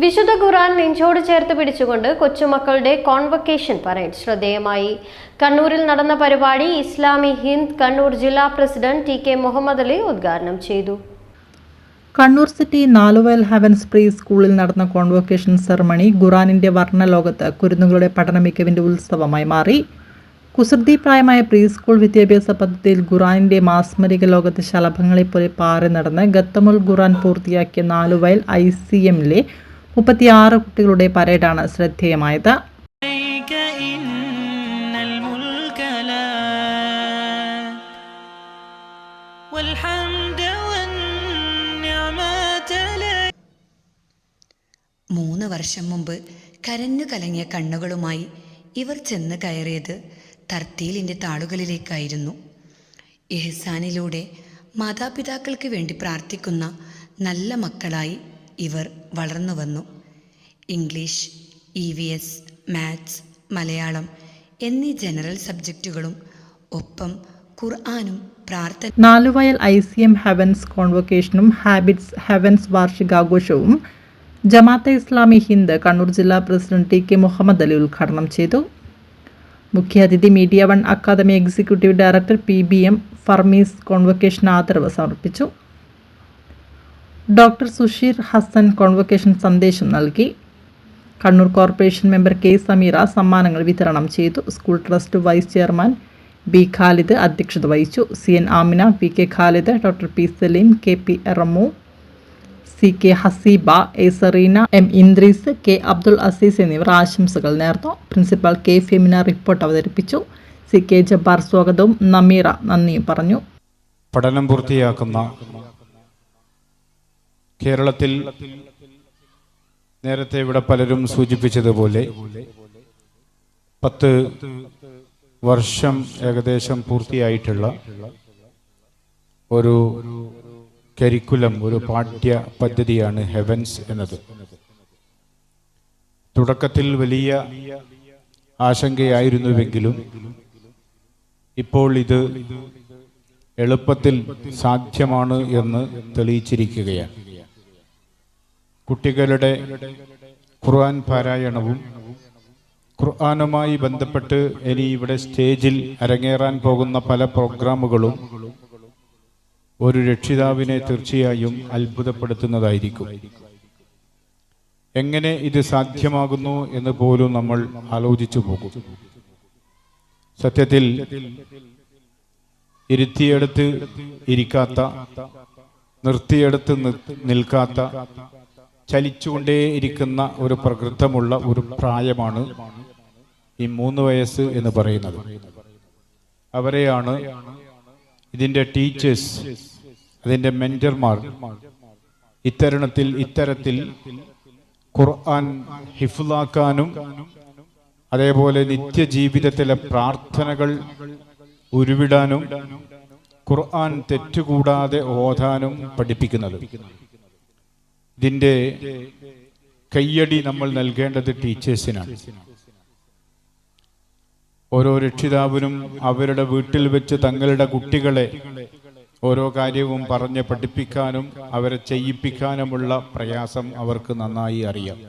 വിശുദ്ധ ഖുർആൻ നെഞ്ചോട് ചേർത്ത് പിടിച്ചുകൊണ്ട് കൊച്ചുമക്കളുടെ കോൺവക്കേഷൻ പരേഡ് ശ്രദ്ധേയമായി. കണ്ണൂരിൽ നടന്ന പരിപാടി ഇസ്ലാമി ഹിന്ദ് കണ്ണൂർ ജില്ലാ president T K Muhammad Ali ഉദ്ഘാടനം ചെയ്തു. Kannur city Naluvayal Heavens pre സ്കൂളിൽ നടന്ന കോൺവക്കേഷൻ സെറമണി ഖുർആനിന്റെ വർണ്ണലോകത്ത് കുരുന്നുകളുടെ പഠന മികവിന്റെ ഉത്സവമായി മാറി. കുസൃതിപ്രായമായ പ്രീ സ്കൂൾ വിദ്യാഭ്യാസ പദ്ധതിയിൽ ഖുർആനിന്റെ മാസ്മരിക ലോകത്ത് ശലഭങ്ങളെപ്പോലെ പാറി നടന്ന് ഗത്തമുൽ ഖുർആൻ പൂർത്തിയാക്കിയ നാലുവയൽ ICMലെ 36 കുട്ടികളുടെ പരേഡാണ് ശ്രദ്ധേയമായത്. മൂന്ന് വർഷം മുമ്പ് കരഞ്ഞു കലങ്ങിയ കണ്ണുകളുമായി ഇവർ ചെന്ന് കയറിയത് തർത്തീലിൻ്റെ താളുകളിലേക്കായിരുന്നു. ഇഹ്സാനിലൂടെ മാതാപിതാക്കൾക്ക് വേണ്ടി പ്രാർത്ഥിക്കുന്ന നല്ല മക്കളായി ഇവർ വളർന്നു വന്നു. ഇംഗ്ലീഷ്, EVS, മാത്സ്, മലയാളം എന്നീ ജനറൽ സബ്ജക്റ്റുകളും ഒപ്പം ഖുർആനും പ്രാർത്ഥന. നാലുവയൽ ICM ഹെവൻസ് കോൺവക്കേഷനും ഹാബിറ്റ്സ് ഹെവൻസ് വാർഷികാഘോഷവും ജമാഅത്തെ ഇസ്ലാമി ഹിന്ദ് കണ്ണൂർ ജില്ലാ president T K Muhammad Ali ഉദ്ഘാടനം ചെയ്തു. മുഖ്യാതിഥി media 1 academy executive director PBM Farmis convocation ആദരവ് സമർപ്പിച്ചു. ഡോക്ടർ സുഷീർ ഹസൻ കോൺവക്കേഷൻ സന്ദേശം നൽകി. Kannur corporation member K Sameera സമ്മാനങ്ങൾ വിതരണം ചെയ്തു. School trust vice chairman B Khalid അധ്യക്ഷത വഹിച്ചു. CN Amina, PK Khalid, doctor P Saleem, KP Eramu, CK Haseeba, A Sareena, M ഇന്ദ്രീസ്, K Abdul Azeez എന്നിവർ ആശംസകൾ നേർന്നു. പ്രിൻസിപ്പൽ K ഫെമിന റിപ്പോർട്ട് അവതരിപ്പിച്ചു. CK ജബ്ബാർ സ്വാഗതവും നമീറ നന്ദിയും പറഞ്ഞു. പഠനം പൂർത്തിയാക്കുന്ന കേരളത്തിൽ നേരത്തെ ഇവിടെ പലരും സൂചിപ്പിച്ചതുപോലെ 10 വർഷം ഏകദേശം പൂർത്തിയായിട്ടുള്ള ഒരു കരിക്കുലം, ഒരു പാഠ്യ പദ്ധതിയാണ് ഹെവൻസ് എന്നത്. തുടക്കത്തിൽ വലിയ ആശങ്കയായിരുന്നുവെങ്കിലും ഇപ്പോൾ ഇത് എളുപ്പത്തിൽ സാധ്യമാണ് എന്ന് തെളിയിച്ചിരിക്കുകയാണ്. കുട്ടികളുടെ ഖുർആൻ പാരായണവും ഖുർആനുമായി ബന്ധപ്പെട്ട് ഇനി ഇവിടെ സ്റ്റേജിൽ അരങ്ങേറാൻ പോകുന്ന പല പ്രോഗ്രാമുകളും ഒരു രക്ഷിതാവിനെ തീർച്ചയായും അത്ഭുതപ്പെടുത്തുന്നതായിരിക്കും. എങ്ങനെ ഇത് സാധ്യമാകുന്നു എന്ന് പോലും നമ്മൾ ആലോചിച്ചു പോകും. സത്യത്തിൽ ഇരുത്തിയെടുത്ത് ഇരിക്കാത്ത, നിർത്തിയെടുത്ത് നിൽക്കാത്ത, ചലിച്ചുകൊണ്ടേയിരിക്കുന്ന ഒരു പ്രകൃതമുള്ള ഒരു പ്രായമാണ് ഈ 3 വയസ്സ് എന്ന് പറയുന്നത്. അവരെയാണ് ഇതിൻ്റെ ടീച്ചേഴ്സ്, അതിൻ്റെ മെന്റർമാർ ഇത്തരത്തിൽ ഖുർആൻ ഹിഫ്ളാക്കാനും അതേപോലെ നിത്യജീവിതത്തിലെ പ്രാർത്ഥനകൾ ഉരുവിടാനും ഖുർആൻ തെറ്റുകൂടാതെ ഓതാനും പഠിപ്പിക്കുന്നത്. ഇതിൻ്റെ കയ്യടി നമ്മൾ നൽകേണ്ടത് ടീച്ചേഴ്സിനാണ്. ഓരോ രക്ഷിതാവിനും അവരുടെ വീട്ടിൽ വെച്ച് തങ്ങളുടെ കുട്ടികളെ ഓരോ കാര്യവും പറഞ്ഞ് പഠിപ്പിക്കാനും അവരെ ചെയ്യിപ്പിക്കാനുമുള്ള പ്രയാസം അവർക്ക് നന്നായി അറിയാം.